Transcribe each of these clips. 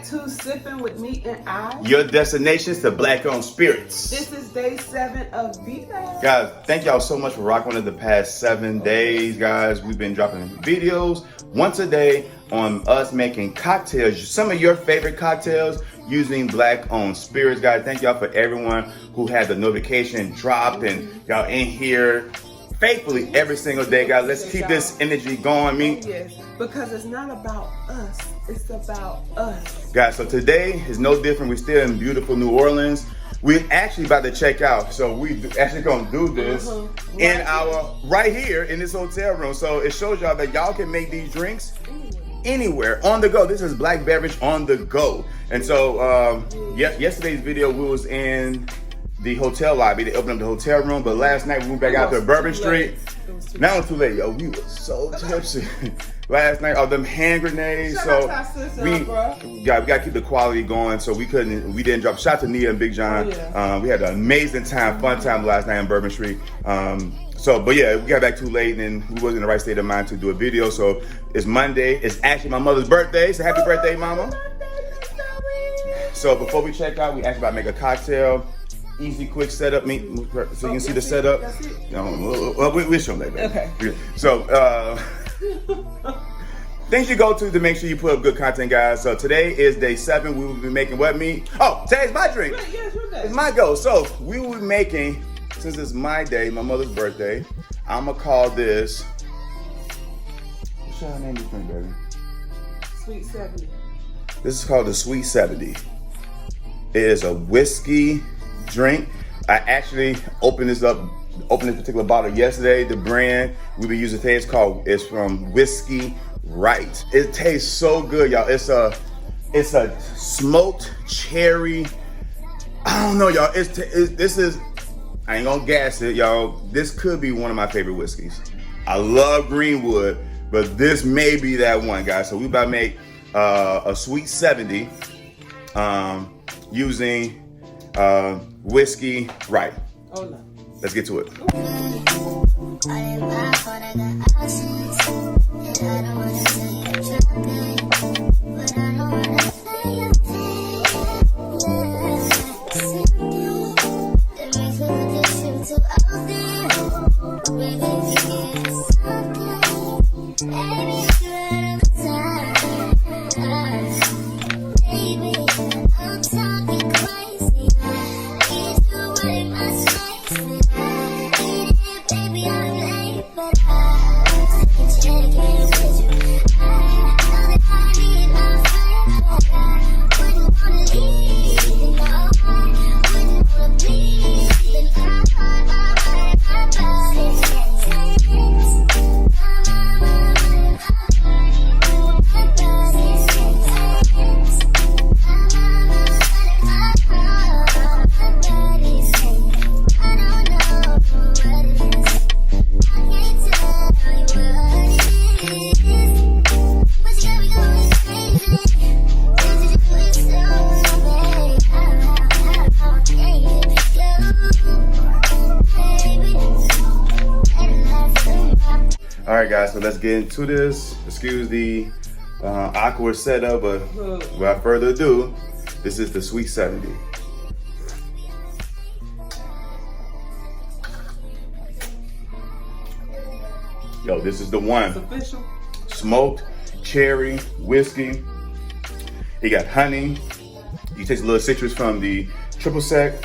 to Sippin with Mete and I. Your destinations to Black-owned spirits. This is day 7 of VEDA. Guys, thank y'all so much for rocking with us the past 7 days, guys. We've been dropping videos once a day on us making cocktails. Some of your favorite cocktails using Black-owned spirits, guys. Thank y'all for everyone who had the notification dropped and y'all in here faithfully every single day, guys. Let's keep this energy going, me. Yes, because it's not about us. It's about us. Guys, so today is no different. We're still in beautiful New Orleans. We're actually about to check out. So we actually gonna do this in our, right here in this hotel room. So it shows y'all that y'all can make these drinks anywhere, on the go. This is black beverage on the go. And so yesterday's video, we was in the hotel lobby. They opened up the hotel room, but last night we went back out to Bourbon Street. Now it's too late, yo. We were so tipsy last night. All them hand grenades. So we gotta keep the quality going. So we didn't drop. Shout out to Nia and Big John. We had an amazing time, fun time last night in Bourbon Street. But yeah, we got back too late and we wasn't in the right state of mind to do a video. So it's Monday. It's actually my mother's birthday. So happy birthday, mama. So before we check out, we actually about to make a cocktail. Easy, quick setup, so you can see the setup. We'll show them later. Okay. So, things you go to make sure you put up good content, guys. So today is day 7. We will be making what, me? Oh, today's my drink. It's my go. So we will be making, since it's my day, my mother's birthday, I'm gonna call this. What's your name of this drink, baby? Sweet 70. This is called the Sweet 70. It is a whiskey drink. I actually opened this particular bottle yesterday. The brand we be using today is from Whiskey Wright. It tastes so good, y'all. It's a smoked cherry. I don't know, y'all. This is, I ain't gonna gas it, y'all. This could be one of my favorite whiskeys. I love Greenwood, but this may be that one, guys. So we about to make a Sweet 70 using Whiskey Wright. Oh no. Let's get to it. All right, guys, so let's get into this. Excuse the awkward setup, but without further ado, this is the Sweet 70. Yo, this is the one. It's official. Smoked cherry whiskey. He got honey. You taste a little citrus from the triple sec.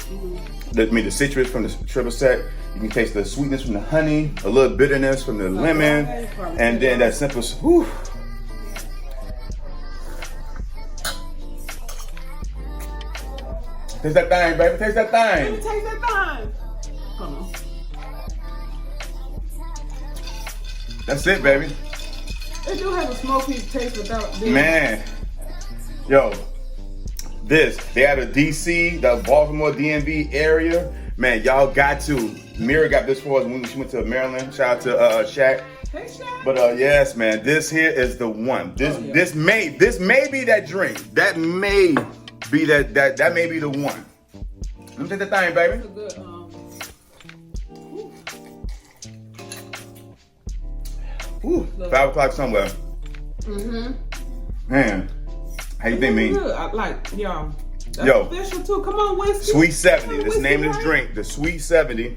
The citrus from the triple sec. You can taste the sweetness from the honey, a little bitterness from the lemon, and then that simple, whew. Taste that thing, baby, taste that thing. Let me taste that thing. Come on. That's it, baby. It do have a smoky taste without being. Man, yo, they had a DC, the Baltimore DMV area. Man, y'all got to. Mira got this for us when she went to Maryland. Shout out to Shaq. Hey, Shaq. But yes, man, this here is the one. This may be that drink. That may be that may be the one. Let me take the thing, baby. That's a good, Ooh, 5 o'clock somewhere. Mm-hmm. Man, How you think, mean? Good. I like, y'all. That's Yo. official too. Come on, whiskey. Sweet 70. That's the Whiskey, name of this right? drink. The Sweet 70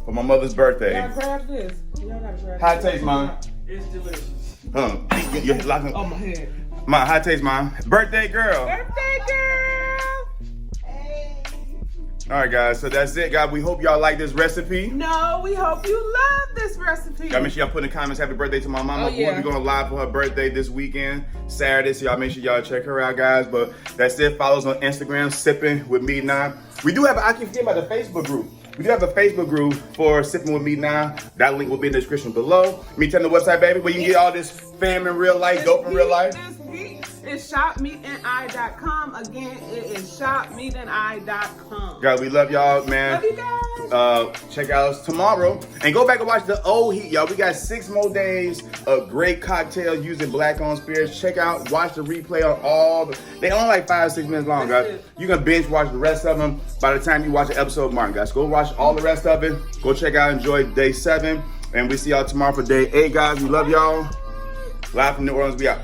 for my mother's birthday. Y'all grab this. Y'all gotta grab How it this. taste, Mom? It's delicious. You're locking. On my head. Mom, how it taste, Mom? Birthday girl. Birthday girl. All right, guys. So that's it, guys. We hope y'all like this recipe. No, we hope you love this recipe. Y'all make sure y'all put in the comments happy birthday to my mama. Oh, yeah. We'll be going live for her birthday this weekend, Saturday. So y'all make sure y'all check her out, guys. But that's it. Follow us on Instagram, Sippin with Me Now. We do have, I keep forgetting about the Facebook group. We do have a Facebook group for Sippin with Me Now. That link will be in the description below. Me tell the website, baby, where you can get all this fam in real life, dope in real life. It's shopmeteandi.com. Again, it is shopmeteandi.com. Guys, we love y'all, man. Love you guys. Check out us tomorrow and go back and watch the old heat, y'all. We got 6 more days of great cocktails using black-owned spirits. Check out, watch the replay on all the. They only like 5 or 6 minutes long, guys. You can binge watch the rest of them by the time you watch the episode mark, guys. Go watch all the rest of it. Go check out, enjoy day 7, and we see y'all tomorrow for day 8, guys. We love y'all. Live from New Orleans, we out.